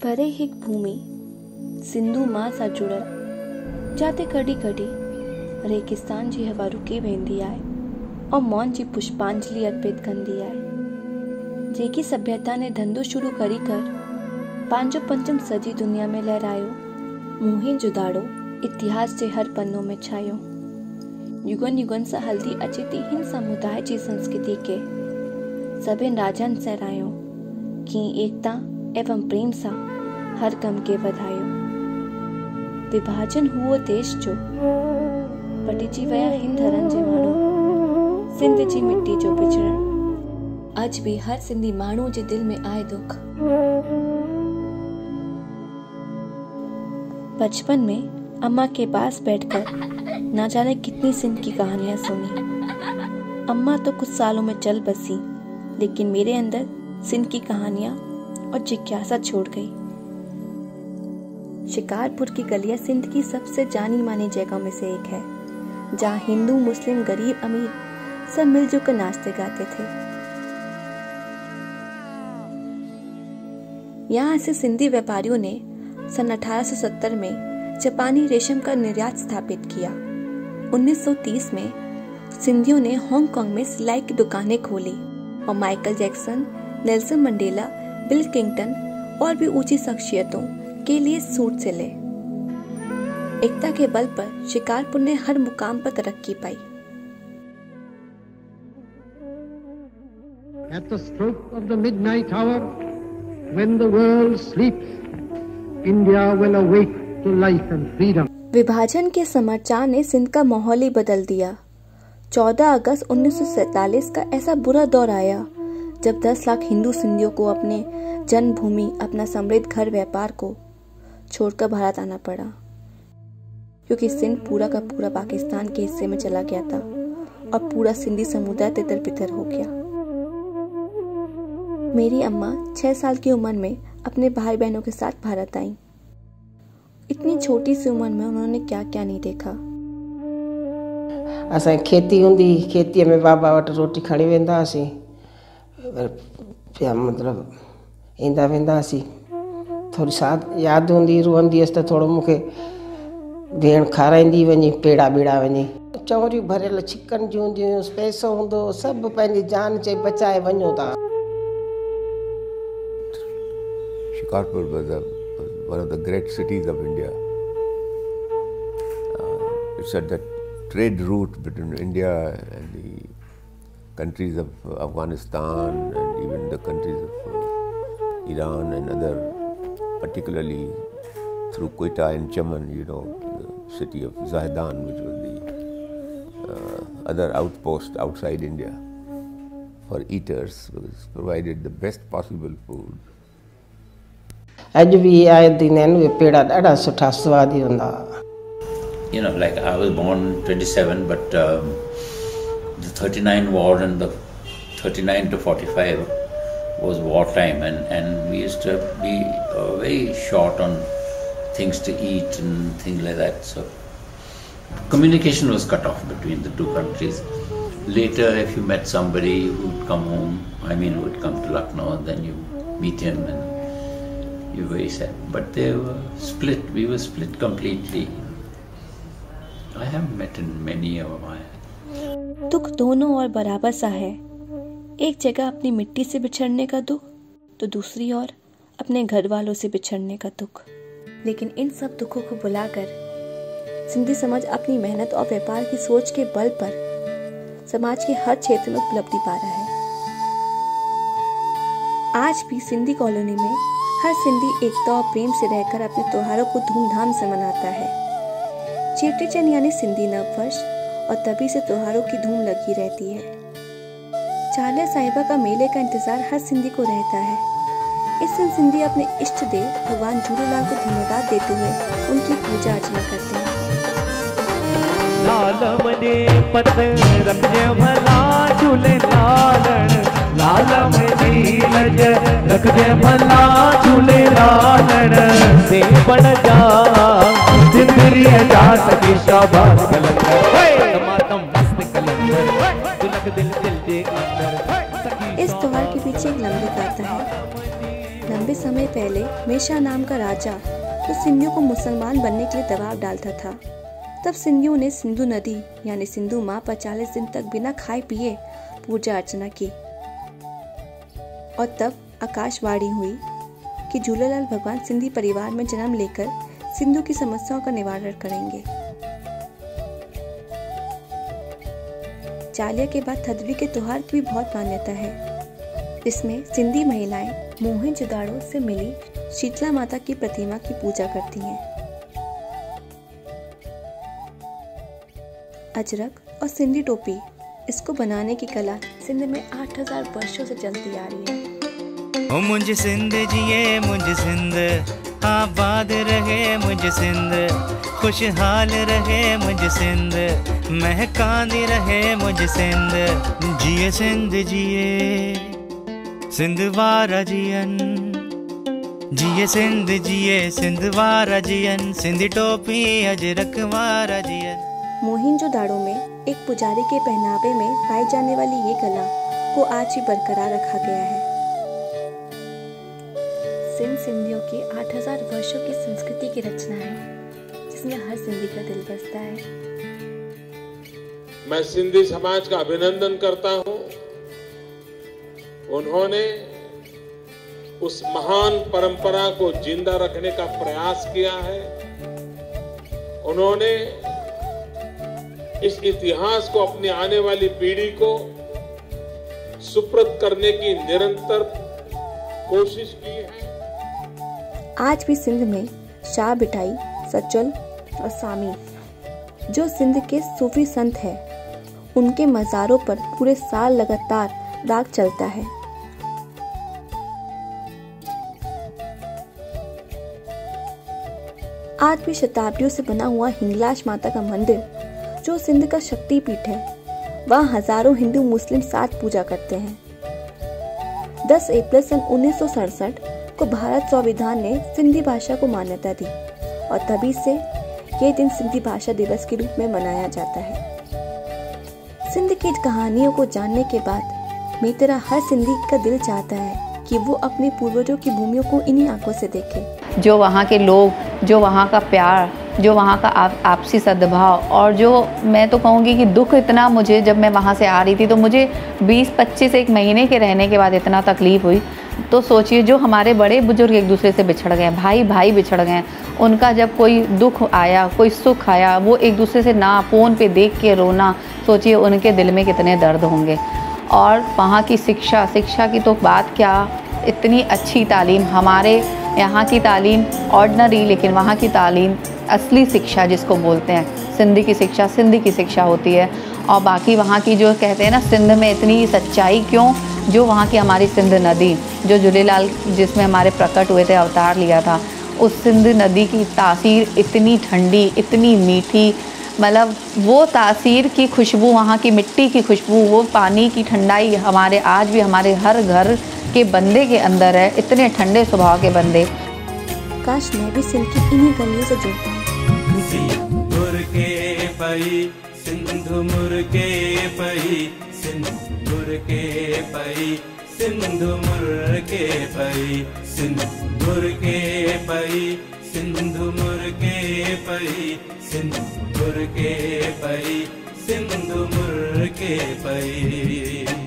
करे हिक भूमि सिंधु मां सां जुड़ल, जाते कॾहिं कॾहिं रेगिस्तान जी हवा रुकी वेंदी आहे और मौन जी पुष्पांजलि अर्पित कंदी आहे। जेकी सभ्यता ने धंधो शुरू करी कर पंहिंजो पंचम सजी दुनिया में लहरायो, मुंहिं जुदाड़ो इतिहास जे हर पन्नो में छायो। युगन युगन सां हल्दी अचे थी हिन समुदाय जी संस्कृति के सभिनि राजनि सरायो की एकता एवं प्रेम सां हर कम के वधायो। विभाजन हुओ देश जो पटिजी विया हिन धरन जे माण्हू, सिंध जी मिट्टी जो बिछड़ण अज भी हर सिंधी माण्हू जे दिल में आए दुख। बचपन में अम्मा के पास बैठकर ना जाने कितनी सिंध की कहानियां सुनी। अम्मा तो कुछ सालों में चल बसी, लेकिन मेरे अंदर सिंध की कहानियां और जिज्ञासा छोड़ गई। शिकारपुर की गलियां सिंध की सबसे जानी मानी जगहों में से एक है, जहां हिंदू मुस्लिम गरीब अमीर सब मिलजुल कर नाचते गाते थे। यहाँ से सिंधी व्यापारियों ने सन 1870 में जापानी रेशम का निर्यात स्थापित किया। 1930 में सिंधियों ने हांगकांग में सिलाई की दुकानें खोली और Michael Jackson, Nelson Mandela, bill Clinton और भी ऊंची शख्सियतों के लिए सूट सिले। एकता के बल पर शिकारपुर ने हर मुकाम पर तरक्की पाई। At the stroke of the midnight hour, when the world sleeps, India will awake to life and freedom. विभाजन के समाचार ने सिंध का माहौल ही बदल दिया। 14 अगस्त 1947 का ऐसा बुरा दौर आया जब 10 लाख हिंदू सिंधियों को अपने जन्मभूमि, अपना समृद्ध घर व्यापार को छोड़कर भारत आना पड़ा, क्योंकि सिंध पूरा का पूरा पाकिस्तान के हिस्से में चला गया था और पूरा सिंधी समुदाय तितर बितर हो गया। मेरी अम्मा 6 साल की उम्र में अपने भाई बहनों के साथ भारत आई। इतनी छोटी सी उम्र में उन्होंने क्या क्या नहीं देखा। असां खेती हूंदी, खेती में बाबा वटि रोटी खणी वेंदासीं, मतलब ईंदा वेंदासीं। थोड़ी यादि हूंदी, रोअंदी हुअसि त थोरो मूंखे भेण खाराईंदी वञे, पेड़ा बेड़ा वञे। चौरियूं भरियल छिकनि जूं हूंदियूं हुयूं, पैसो हूंदो, सभु पंहिंजी जान चई बचाए वञो था। Shikarpur was one of the great cities of India. It's at the trade route between India and the countries of Afghanistan and even the countries of Iran and other, particularly through Quetta and Chaman, the city of Zahedan, which was the other outpost outside India for eaters, was provided the best possible food. अज भी आए दिन उहे पेड़ा ॾाढा सुठा स्वादी हूंदा। Like I was born 27, but the 39 war and the 39 to 45 was wartime, and we used to be very short on things to eat and things like that. So communication was cut off between the two countries. Later, if you met somebody who would come home, who would come to Lucknow, then you meet him and you were very sad. But they were split. We were split completely. I have met in many of my. दुख दोनों और बराबर सा है। एक जगह अपनी मिट्टी से बिछड़ने का दुख, तो दूसरी ओर अपने घर वालों से बिछड़ने का दुख। लेकिन इन सब दुखों को भुलाकर सिंधी समाज अपनी मेहनत और व्यापार की सोच के बल पर समाज के हर क्षेत्र में उपलब्धि पा रहा है। आज भी सिंधी कॉलोनी में हर सिंधी एकता और प्रेम से रहकर अपने त्योहारों को धूमधाम से मनाता है। चेटीचंड यानी सिंधी नववर्ष, और तभी से त्योहारों की धूम लगी रहती है। चालिया साहिबा का मेले का इंतजार हर सिंधी को रहता है। इस दिन सिंधी अपने इष्ट देव भगवान झूलेलाल को धन्यवाद देते हुए उनकी पूजा अर्चना करते हैं। लाल मने पत रखजे भला झूलेलाल, लाल मनी लज रखजे भला झूलेलाल, से बण जा जिंदगी जा सके शाबाश कलंदर, टमाटम मस्त कलंदर, दिल दिल दिल दे अंदर। इस त्योहार के पीछे एक लंबी गाथा है। लंबे समय पहले मेशा नाम का राजा तो सिंधियों को मुसलमान बनने के लिए दबाव डालता था, तब सिंधियों ने सिंधु नदी यानी सिंधु माँ पर 40 दिन तक बिना खाए पिए पूजा अर्चना की और तब आकाशवाणी हुई कि झूलेलाल भगवान सिंधी परिवार में जन्म लेकर सिंधु की समस्याओं का निवारण करेंगे। चालिया के बाद थदवी के त्योहार की भी बहुत मान्यता है। इसमें सिंधी महिलाएं मोहनजोदाड़ो से मिली शीतला माता की प्रतिमा की पूजा करती हैं। अजरक और सिंधी टोपी, इसको बनाने की कला सिंध में 8000 वर्षों से चलती आ रही है। ओ मुझ सिंध जिए मुझ सिंध, आबाद रहे मुझ सिंध, खुशहाल रहे मुझ सिंध, महकांदी रहे मुझ सिंध। जिए सिंध जिए सिंध वारा जियन, जिए सिंध वारा जियन, सिंधी टोपी अजरक वारा जियन। मोहनजोदाड़ो में एक पुजारी के पहनावे में पाई जाने वाली ये कला को आज भी बरकरार रखा गया है। सिंधियों की 8000 वर्षों की संस्कृति की रचना है, जिसमें हर सिंधी का दिल बसता है। मैं सिंधी समाज का अभिनंदन करता हूं। उन्होंने उस महान परंपरा को जिंदा रखने का प्रयास किया है। उन्होंने इस इतिहास को अपनी आने वाली पीढ़ी को सुप्रत करने की निरंतर कोशिश की है। आज भी सिंध में शाह बिटाई, सचुल और सामी, जो सिंध के सूफी संत हैं, उनके मज़ारों पर पूरे साल लगातार राग चलता है। आज भी शताब्दियों से बना हुआ हिंगलाज माता का मंदिर, जो सिंध का शक्तिपीठ है, वहाँ हजारों हिंदू मुस्लिम साथ पूजा करते हैं। 10 अप्रैल सन 1967 को भारत संविधान ने सिंधी भाषा को मान्यता दी और तभी से ये दिन सिंधी भाषा दिवस के रूप में मनाया जाता है। सिंध की कहानियों को जानने के बाद मेरी तरह हर सिंधी का दिल चाहता है कि वो अपने पूर्वजों की भूमियों को इन्हीं आंखों से देखे। जो वहाँ के लोग, जो वहाँ का प्यार, जो वहाँ का आपसी सद्भाव, और जो मैं तो कहूँगी कि दुख इतना मुझे, जब मैं वहाँ से आ रही थी तो मुझे 20-25 एक महीने के रहने के बाद इतना तकलीफ़ हुई। तो सोचिए, जो हमारे बड़े बुजुर्ग एक दूसरे से बिछड़ गए, भाई भाई बिछड़ गए, उनका जब कोई दुख आया, कोई सुख आया, वो एक दूसरे से ना फ़ोन पे देख के रोना, सोचिए उनके दिल में कितने दर्द होंगे। और वहाँ की शिक्षा की तो बात क्या, इतनी अच्छी तालीम। हमारे यहाँ की तालीम ऑर्डिनरी, लेकिन वहाँ की तालीम असली शिक्षा जिसको बोलते हैं, सिंधी की शिक्षा होती है। और बाकी वहाँ की जो कहते हैं ना, सिंध में इतनी सच्चाई क्यों, जो वहाँ की हमारी सिंध नदी, जो झूलेलाल जिसमें हमारे प्रकट हुए थे, अवतार लिया था, उस सिंध नदी की तासीर इतनी ठंडी, इतनी मीठी, मतलब वो तासीर की खुशबू, वहाँ की मिट्टी की खुशबू, वो पानी की ठंडाई हमारे आज भी हमारे हर घर के बंदे के अंदर है, इतने ठंडे स्वभाव के बंदे। काश मैं भी सिंध की इन्हीं गलियों से जुड़ पाऊं। सिंधु मुर्गे पई, सिंधु मुर्गे पई, सिंधु मुर्गे पई, सिंधु मुर्गे पई, सिंधु मुर्गे पई, सिंधु मुर्गे पई, सिंधु मुर्गे पई।